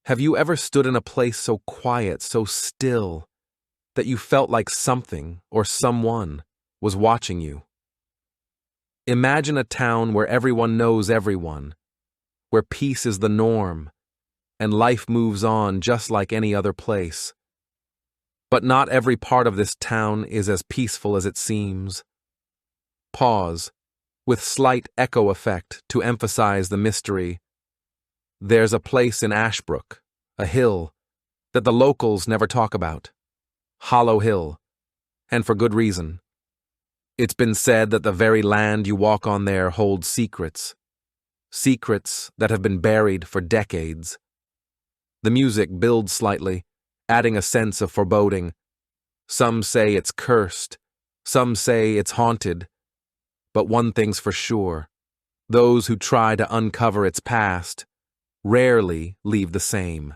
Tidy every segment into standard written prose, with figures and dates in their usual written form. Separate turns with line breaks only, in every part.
Have you ever stood in a place so quiet, so still, that you felt like something or someone was watching you? Imagine a town where everyone knows everyone, where peace is the norm, and life moves on just like any other place. But not every part of this town is as peaceful as it seems. Pause, with slight echo effect to emphasize the mystery. There's a place in Ashbrook, a hill, that the locals never talk about. Hollow Hill, and for good reason. It's been said that the very land you walk on there holds secrets. Secrets that have been buried for decades. The music builds slightly, adding a sense of foreboding. Some say it's cursed, some say it's haunted. But one thing's for sure, those who try to uncover its past rarely leave the same.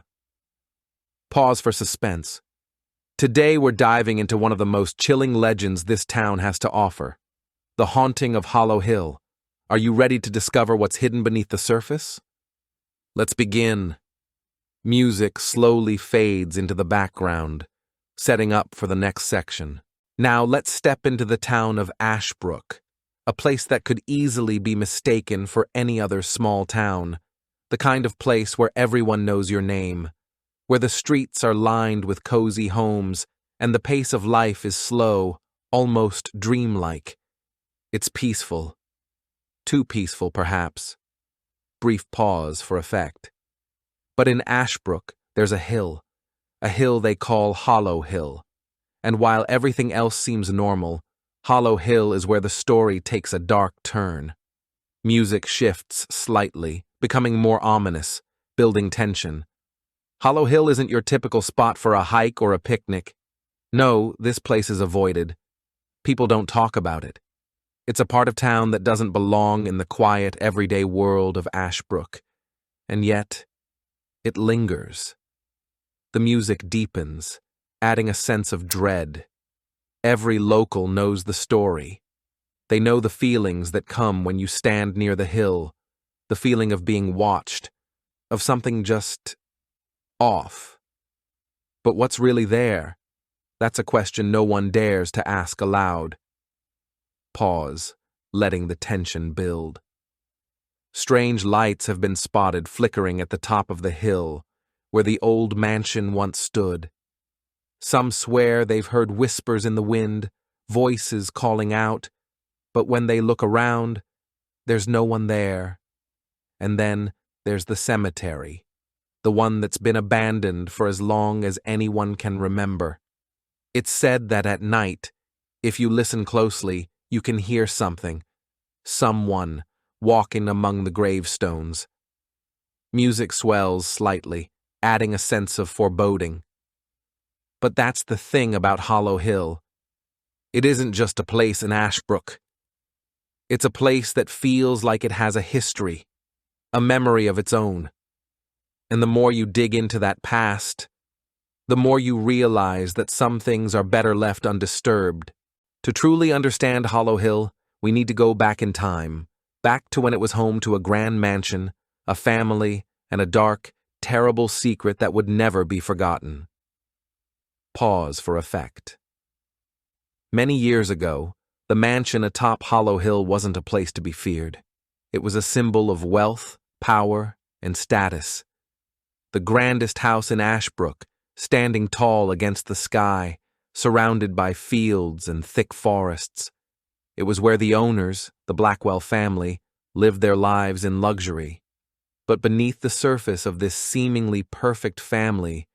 Pause for suspense. Today we're diving into one of the most chilling legends this town has to offer, the haunting of Hollow Hill. Are you ready to discover what's hidden beneath the surface? Let's begin. Music slowly fades into the background, setting up for the next section. Now let's step into the town of Ashbrook, a place that could easily be mistaken for any other small town, the kind of place where everyone knows your name, where the streets are lined with cozy homes and the pace of life is slow, almost dreamlike. It's peaceful. Too peaceful, perhaps. Brief pause for effect. But in Ashbrook, there's a hill they call Hollow Hill. And while everything else seems normal, Hollow Hill is where the story takes a dark turn. Music shifts slightly, becoming more ominous, building tension. Hollow Hill isn't your typical spot for a hike or a picnic. No, this place is avoided. People don't talk about it. It's a part of town that doesn't belong in the quiet, everyday world of Ashbrook. And yet, it lingers. The music deepens, adding a sense of dread. Every local knows the story. They know the feelings that come when you stand near the hill, the feeling of being watched, of something just off. But what's really there? That's a question no one dares to ask aloud. Pause, letting the tension build. Strange lights have been spotted flickering at the top of the hill, where the old mansion once stood. Some swear they've heard whispers in the wind, voices calling out, but when they look around, there's no one there. And then there's the cemetery, the one that's been abandoned for as long as anyone can remember. It's said that at night, if you listen closely, you can hear something, someone walking among the gravestones. Music swells slightly, adding a sense of foreboding. But that's the thing about Hollow Hill. It isn't just a place in Ashbrook. It's a place that feels like it has a history, a memory of its own. And the more you dig into that past, the more you realize that some things are better left undisturbed. To truly understand Hollow Hill, we need to go back in time, back to when it was home to a grand mansion, a family, and a dark, terrible secret that would never be forgotten. Pause for effect. Many years ago, the mansion atop Hollow Hill wasn't a place to be feared. It was a symbol of wealth, power, and status. The grandest house in Ashbrook, standing tall against the sky, surrounded by fields and thick forests. It was where the owners, the Blackwell family, lived their lives in luxury. But beneath the surface of this seemingly perfect family,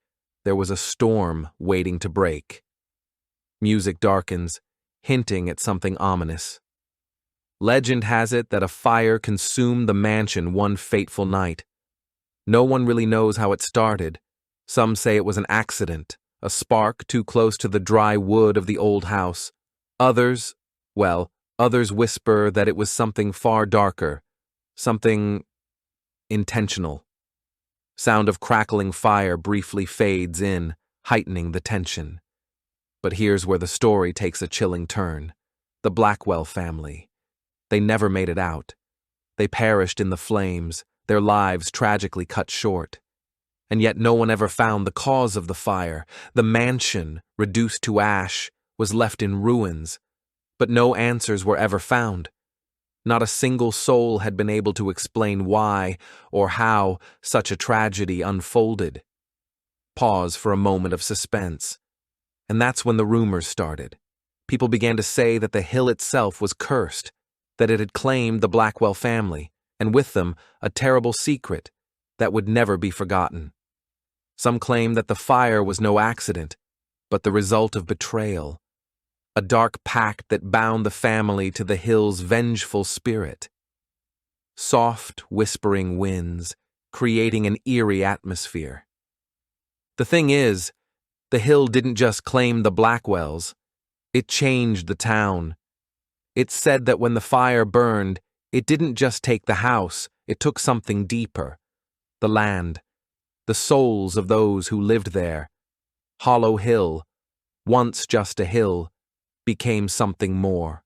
there was a storm waiting to break. Music darkens, hinting at something ominous. Legend has it that a fire consumed the mansion one fateful night. No one really knows how it started. Some say it was an accident, a spark too close to the dry wood of the old house. Others whisper that it was something far darker, something intentional. Sound of crackling fire briefly fades in, heightening the tension. But here's where the story takes a chilling turn. The Blackwell family. They never made it out. They perished in the flames, their lives tragically cut short. and yet no one ever found the cause of the fire. The mansion, reduced to ash, was left in ruins, but no answers were ever found. Not a single soul had been able to explain why or how such a tragedy unfolded. Pause for a moment of suspense. And that's when the rumors started. People began to say that the hill itself was cursed, that it had claimed the Blackwell family, and with them a terrible secret that would never be forgotten. Some claimed that the fire was no accident, but the result of betrayal, a dark pact that bound the family to the hill's vengeful spirit. Soft, whispering winds, creating an eerie atmosphere. The thing is, the hill didn't just claim the Blackwells, it changed the town. It said that when the fire burned, it didn't just take the house, it took something deeper. The land, the souls of those who lived there. Hollow Hill, once just a hill, became something more.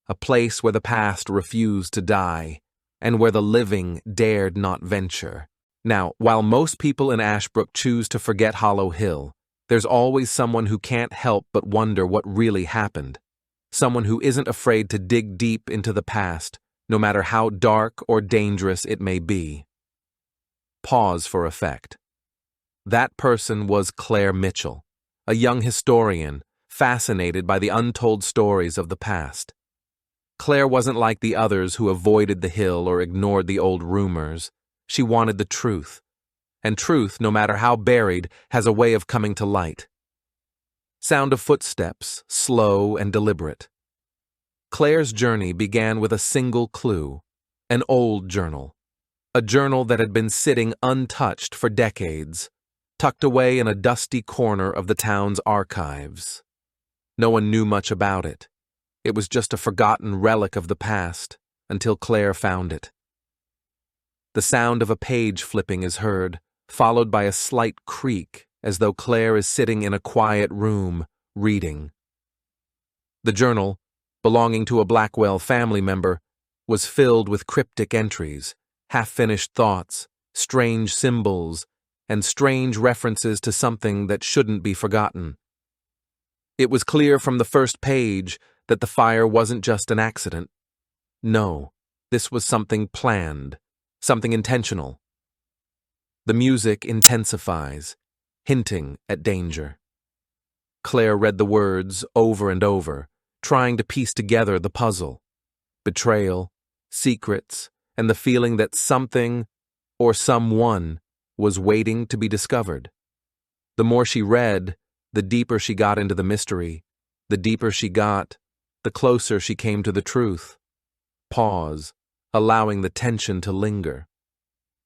A place where the past refused to die, and where the living dared not venture. Now, while most people in Ashbrook choose to forget Hollow Hill, there's always someone who can't help but wonder what really happened. Someone who isn't afraid to dig deep into the past, no matter how dark or dangerous it may be. Pause for effect. That person was Claire Mitchell, a young historian, fascinated by the untold stories of the past. Claire wasn't like the others who avoided the hill or ignored the old rumors. She wanted the truth. And truth, no matter how buried, has a way of coming to light. Sound of footsteps, slow and deliberate. Claire's journey began with a single clue, an old journal. A journal that had been sitting untouched for decades, tucked away in a dusty corner of the town's archives. No one knew much about it. It was just a forgotten relic of the past, until Claire found it. The sound of a page flipping is heard, followed by a slight creak, as though Claire is sitting in a quiet room, reading. The journal, belonging to a Blackwell family member, was filled with cryptic entries, half-finished thoughts, strange symbols, and strange references to something that shouldn't be forgotten. It was clear from the first page that the fire wasn't just an accident. No, this was something planned, something intentional. The music intensifies, hinting at danger. Claire read the words over and over, trying to piece together the puzzle. Betrayal, secrets, and the feeling that something or someone was waiting to be discovered. The more she read, the deeper she got into the mystery. The deeper she got, the closer she came to the truth. Pause, allowing the tension to linger.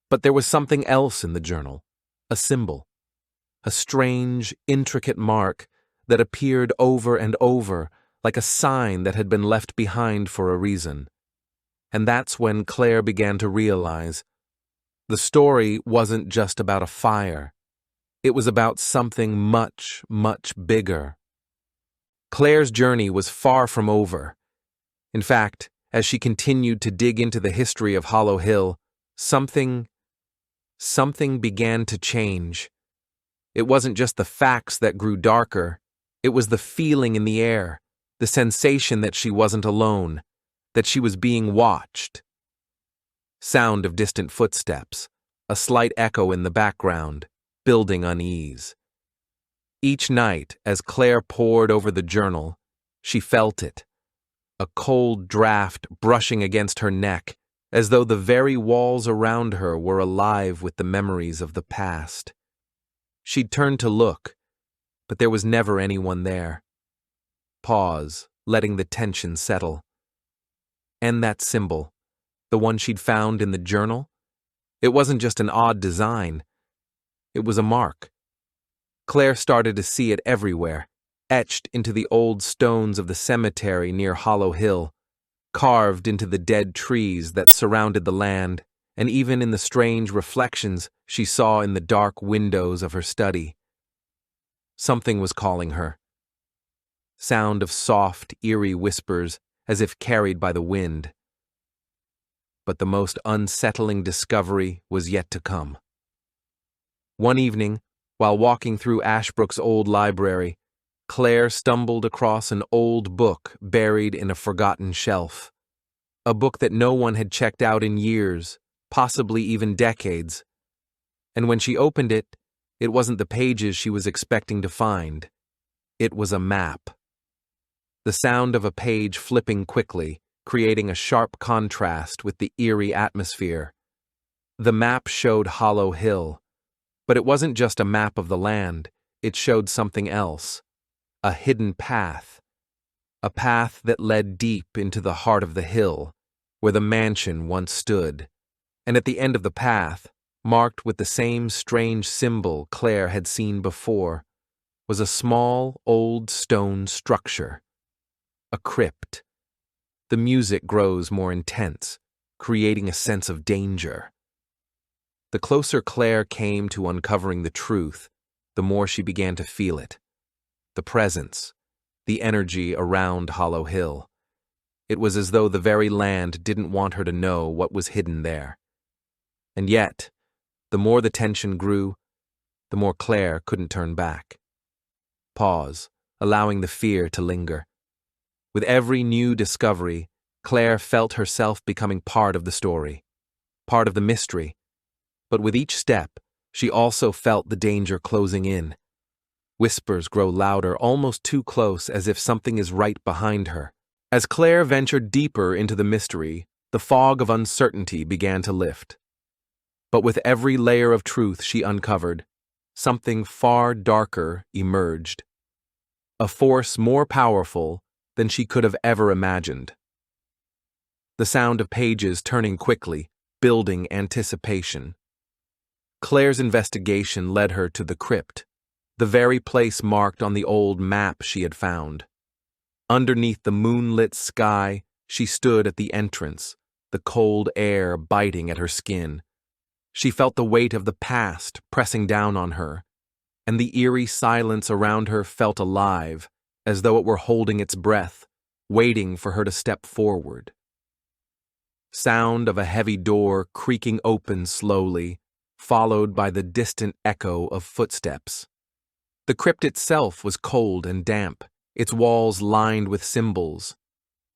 But there was something else in the journal, a symbol, a strange, intricate mark that appeared over and over, like a sign that had been left behind for a reason. And that's when Claire began to realize the story wasn't just about a fire. It was about something much, much bigger. Claire's journey was far from over. In fact, as she continued to dig into the history of Hollow Hill, something began to change. It wasn't just the facts that grew darker. It was the feeling in the air, the sensation that she wasn't alone, that she was being watched. Sound of distant footsteps, a slight echo in the background, building unease. Each night, as Claire pored over the journal, she felt it, a cold draft brushing against her neck, as though the very walls around her were alive with the memories of the past. She'd turned to look, but there was never anyone there. Pause, letting the tension settle. And that symbol, the one she'd found in the journal, it wasn't just an odd design. It was a mark. Claire started to see it everywhere, etched into the old stones of the cemetery near Hollow Hill, carved into the dead trees that surrounded the land, and even in the strange reflections she saw in the dark windows of her study. Something was calling her. Sound of soft, eerie whispers, as if carried by the wind. But the most unsettling discovery was yet to come. One evening, while walking through Ashbrook's old library, Claire stumbled across an old book buried in a forgotten shelf. A book that no one had checked out in years, possibly even decades. And when she opened it, it wasn't the pages she was expecting to find. It was a map. The sound of a page flipping quickly, creating a sharp contrast with the eerie atmosphere. The map showed Hollow Hill, but it wasn't just a map of the land, it showed something else. A hidden path. A path that led deep into the heart of the hill, where the mansion once stood. And at the end of the path, marked with the same strange symbol Claire had seen before, was a small, old stone structure. A crypt. The music grows more intense, creating a sense of danger. The closer Claire came to uncovering the truth, the more she began to feel it. The presence, the energy around Hollow Hill. It was as though the very land didn't want her to know what was hidden there. And yet, the more the tension grew, the more Claire couldn't turn back. Pause, allowing the fear to linger. With every new discovery, Claire felt herself becoming part of the story, part of the mystery. But with each step, she also felt the danger closing in. Whispers grow louder, almost too close, as if something is right behind her. As Claire ventured deeper into the mystery, the fog of uncertainty began to lift. But with every layer of truth she uncovered, something far darker emerged. A force more powerful than she could have ever imagined. The sound of pages turning quickly, building anticipation. Claire's investigation led her to the crypt, the very place marked on the old map she had found. Underneath the moonlit sky, she stood at the entrance, the cold air biting at her skin. She felt the weight of the past pressing down on her, and the eerie silence around her felt alive, as though it were holding its breath, waiting for her to step forward. Sound of a heavy door creaking open slowly, followed by the distant echo of footsteps. The crypt itself was cold and damp, its walls lined with symbols,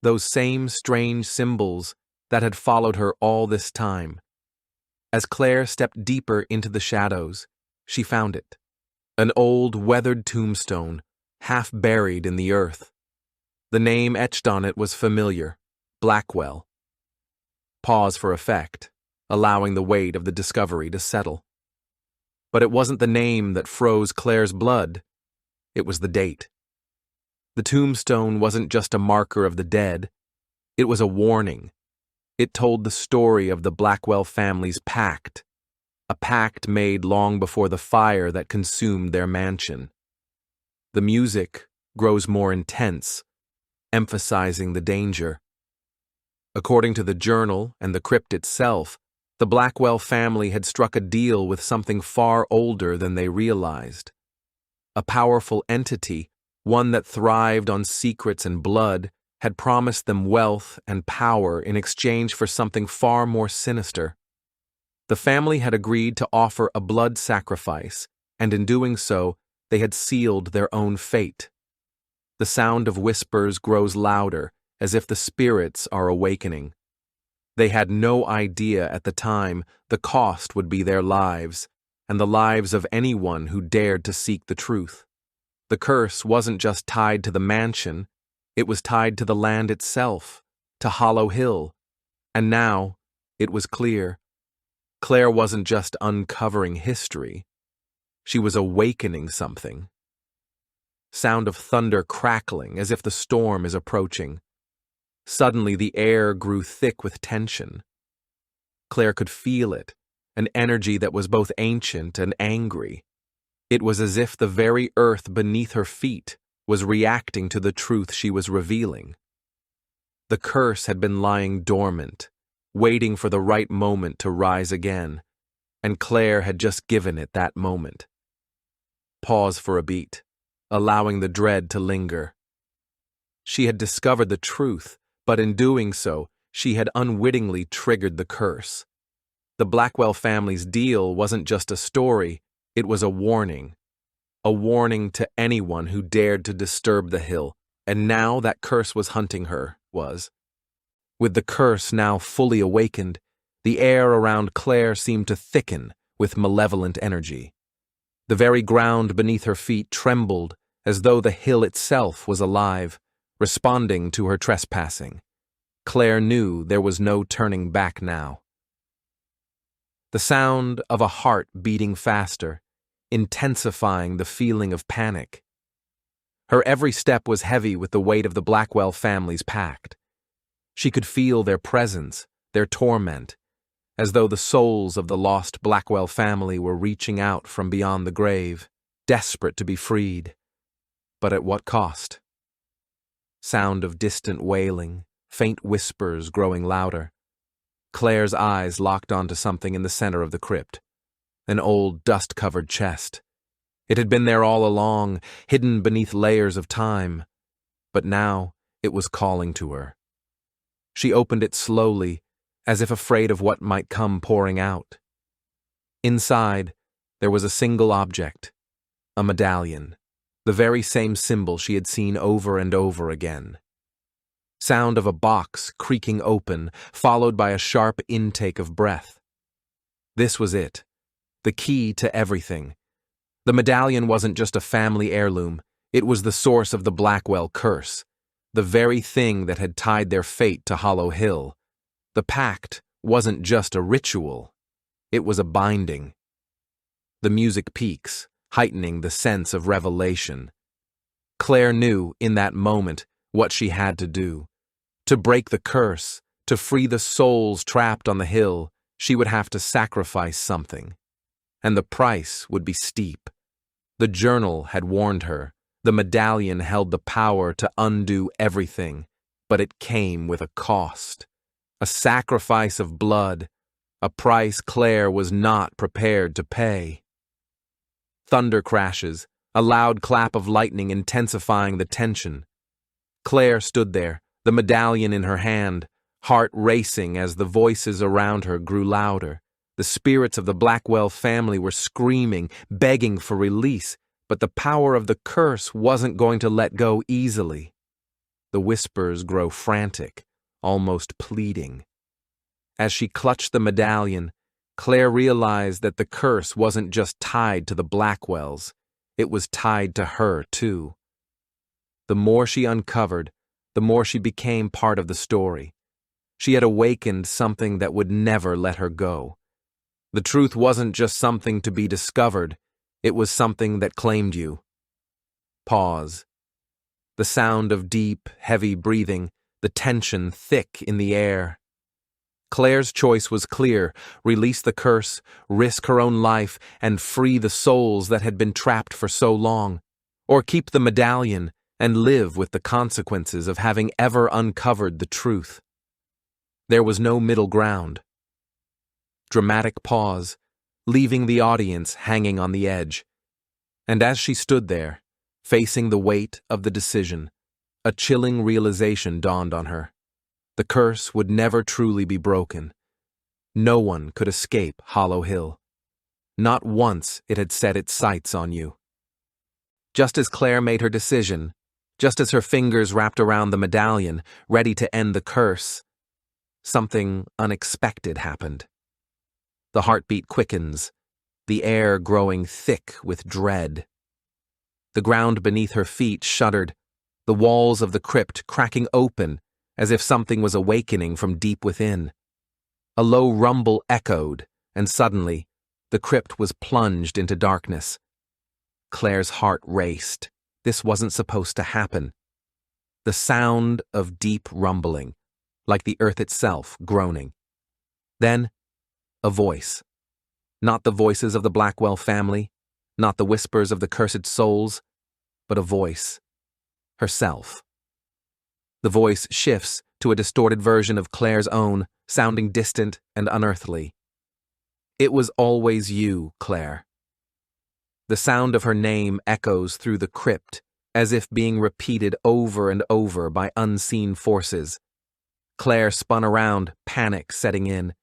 those same strange symbols that had followed her all this time. As Claire stepped deeper into the shadows, she found it. An old, weathered tombstone, half buried in the earth. The name etched on it was familiar, Blackwell. Pause for effect, allowing the weight of the discovery to settle. But it wasn't the name that froze Claire's blood, it was the date. The tombstone wasn't just a marker of the dead, it was a warning. It told the story of the Blackwell family's pact, a pact made long before the fire that consumed their mansion. The music grows more intense, emphasizing the danger. According to the journal and the crypt itself, the Blackwell family had struck a deal with something far older than they realized. A powerful entity, one that thrived on secrets and blood, had promised them wealth and power in exchange for something far more sinister. The family had agreed to offer a blood sacrifice, and in doing so, they had sealed their own fate. The sound of whispers grows louder, as if the spirits are awakening. They had no idea at the time the cost would be their lives, and the lives of anyone who dared to seek the truth. The curse wasn't just tied to the mansion, it was tied to the land itself, to Hollow Hill. And now, it was clear. Claire wasn't just uncovering history, she was awakening something. Sound of thunder crackling as if the storm is approaching. Suddenly the air grew thick with tension. Claire could feel it, an energy that was both ancient and angry. It was as if the very earth beneath her feet was reacting to the truth she was revealing. The curse had been lying dormant, waiting for the right moment to rise again, and Claire had just given it that moment. Pause for a beat, allowing the dread to linger. She had discovered the truth, but in doing so, she had unwittingly triggered the curse. The Blackwell family's deal wasn't just a story, It was a warning to anyone who dared to disturb the hill, and now that curse was hunting her, With the curse now fully awakened, the air around Claire seemed to thicken with malevolent energy. The very ground beneath her feet trembled as though the hill itself was alive, responding to her trespassing. Claire knew there was no turning back now. The sound of a heart beating faster, intensifying the feeling of panic. Her every step was heavy with the weight of the Blackwell family's pact. She could feel their presence, their torment, as though the souls of the lost Blackwell family were reaching out from beyond the grave, desperate to be freed. But at what cost? Sound of distant wailing, faint whispers growing louder. Claire's eyes locked onto something in the center of the crypt. An old, dust-covered chest. It had been there all along, hidden beneath layers of time. But now it was calling to her. She opened it slowly, as if afraid of what might come pouring out. Inside, there was a single object, a medallion, the very same symbol she had seen over and over again. Sound of a box creaking open, followed by a sharp intake of breath. This was it, the key to everything. The medallion wasn't just a family heirloom, it was the source of the Blackwell curse, the very thing that had tied their fate to Hollow Hill. The pact wasn't just a ritual, it was a binding. The music peaks, heightening the sense of revelation. Claire knew, in that moment, what she had to do. To break the curse, to free the souls trapped on the hill, she would have to sacrifice something. And the price would be steep. The journal had warned her. The medallion held the power to undo everything, but it came with a cost. A sacrifice of blood, a price Claire was not prepared to pay. Thunder crashes, a loud clap of lightning intensifying the tension. Claire stood there, the medallion in her hand, heart racing as the voices around her grew louder. The spirits of the Blackwell family were screaming, begging for release, but the power of the curse wasn't going to let go easily. The whispers grow frantic, almost pleading. As she clutched the medallion, Claire realized that the curse wasn't just tied to the Blackwells, it was tied to her too. The more she uncovered, the more she became part of the story. She had awakened something that would never let her go. The truth wasn't just something to be discovered, it was something that claimed you. Pause. The sound of deep, heavy breathing, the tension thick in the air. Claire's choice was clear: release the curse, risk her own life, and free the souls that had been trapped for so long. Or keep the medallion and live with the consequences of having ever uncovered the truth. There was no middle ground. Dramatic pause, leaving the audience hanging on the edge. And as she stood there, facing the weight of the decision, a chilling realization dawned on her. The curse would never truly be broken. No one could escape Hollow Hill. Not once it had set its sights on you. Just as Claire made her decision, just as her fingers wrapped around the medallion, ready to end the curse, something unexpected happened. The heartbeat quickens, the air growing thick with dread. The ground beneath her feet shuddered, the walls of the crypt cracking open as if something was awakening from deep within. A low rumble echoed, and suddenly, the crypt was plunged into darkness. Claire's heart raced. This wasn't supposed to happen. The sound of deep rumbling, like the earth itself groaning. Then, a voice. Not the voices of the Blackwell family, not the whispers of the cursed souls, but a voice. Herself. The voice shifts to a distorted version of Claire's own, sounding distant and unearthly. It was always you, Claire. The sound of her name echoes through the crypt, as if being repeated over and over by unseen forces. Claire spun around, panic setting in.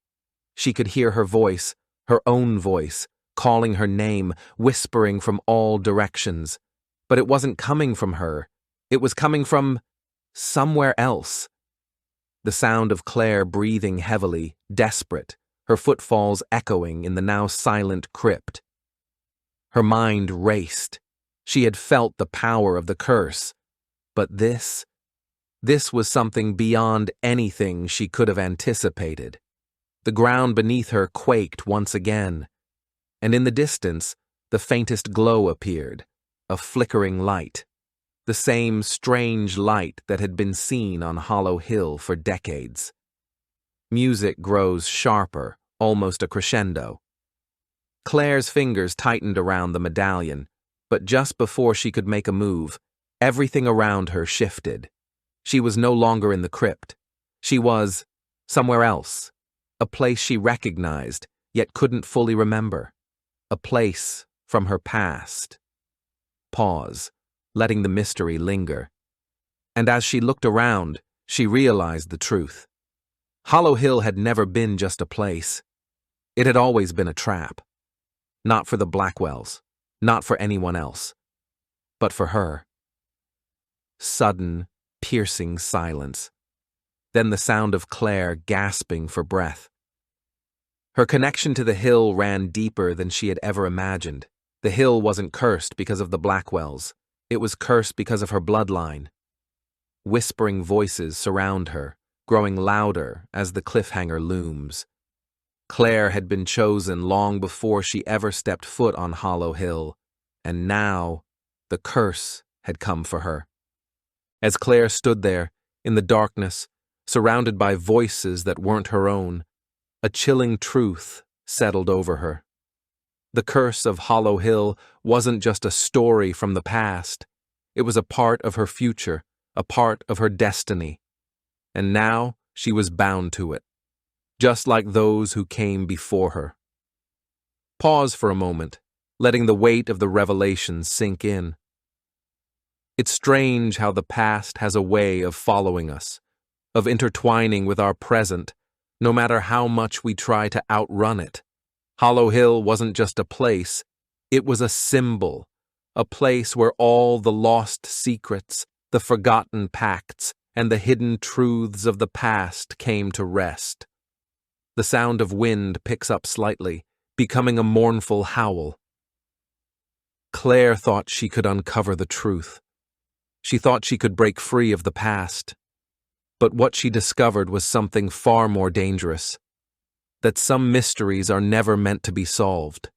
She could hear her voice, her own voice, calling her name, whispering from all directions. But it wasn't coming from her. It was coming from somewhere else. The sound of Claire breathing heavily, desperate, her footfalls echoing in the now silent crypt. Her mind raced. She had felt the power of the curse. But this was something beyond anything she could have anticipated. The ground beneath her quaked once again, and in the distance, the faintest glow appeared, a flickering light, the same strange light that had been seen on Hollow Hill for decades. Music grows sharper, almost a crescendo. Claire's fingers tightened around the medallion, but just before she could make a move, everything around her shifted. She was no longer in the crypt. She was somewhere else, a place she recognized, yet couldn't fully remember. A place from her past. Pause, letting the mystery linger. And as she looked around, she realized the truth. Hollow Hill had never been just a place. It had always been a trap. Not for the Blackwells, not for anyone else, but for her. Sudden, piercing silence. Then the sound of Claire gasping for breath. Her connection to the hill ran deeper than she had ever imagined. The hill wasn't cursed because of the Blackwells. It was cursed because of her bloodline. Whispering voices surround her, growing louder as the cliffhanger looms. Claire had been chosen long before she ever stepped foot on Hollow Hill, and now the curse had come for her. As Claire stood there, in the darkness, surrounded by voices that weren't her own, a chilling truth settled over her. The curse of Hollow Hill wasn't just a story from the past. It was a part of her future, a part of her destiny. And now she was bound to it, just like those who came before her. Pause for a moment, letting the weight of the revelation sink in. It's strange how the past has a way of following us, of intertwining with our present, no matter how much we try to outrun it. Hollow Hill wasn't just a place, it was a symbol, a place where all the lost secrets, the forgotten pacts, and the hidden truths of the past came to rest. The sound of wind picks up slightly, becoming a mournful howl. Claire thought she could uncover the truth. She thought she could break free of the past. But what she discovered was something far more dangerous. That some mysteries are never meant to be solved.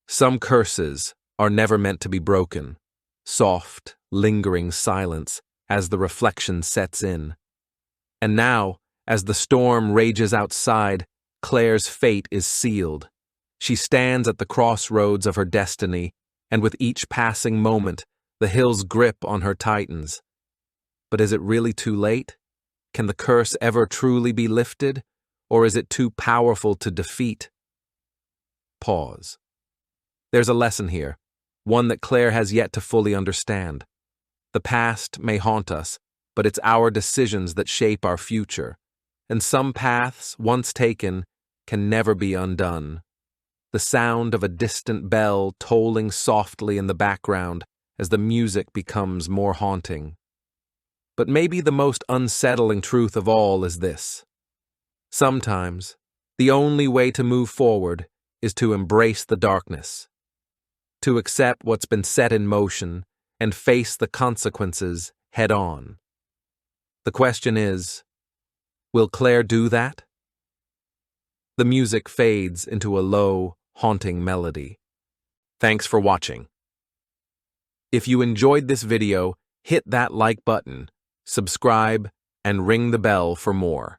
Some curses are never meant to be broken. Soft, lingering silence as the reflection sets in. And now, as the storm rages outside, Claire's fate is sealed. She stands at the crossroads of her destiny, and with each passing moment, the hill's grip on her tightens. But is it really too late? Can the curse ever truly be lifted, or is it too powerful to defeat? Pause. There's a lesson here, one that Claire has yet to fully understand. The past may haunt us, but it's our decisions that shape our future, and some paths, once taken, can never be undone. The sound of a distant bell tolling softly in the background as the music becomes more haunting. But maybe the most unsettling truth of all is this. Sometimes, the only way to move forward is to embrace the darkness, to accept what's been set in motion and face the consequences head on. The question is, will Claire do that? The music fades into a low, haunting melody. Thanks for watching. If you enjoyed this video, hit that like button, subscribe, and ring the bell for more.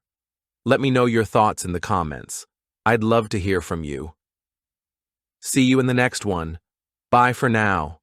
Let me know your thoughts in the comments. I'd love to hear from you. See you in the next one. Bye for now.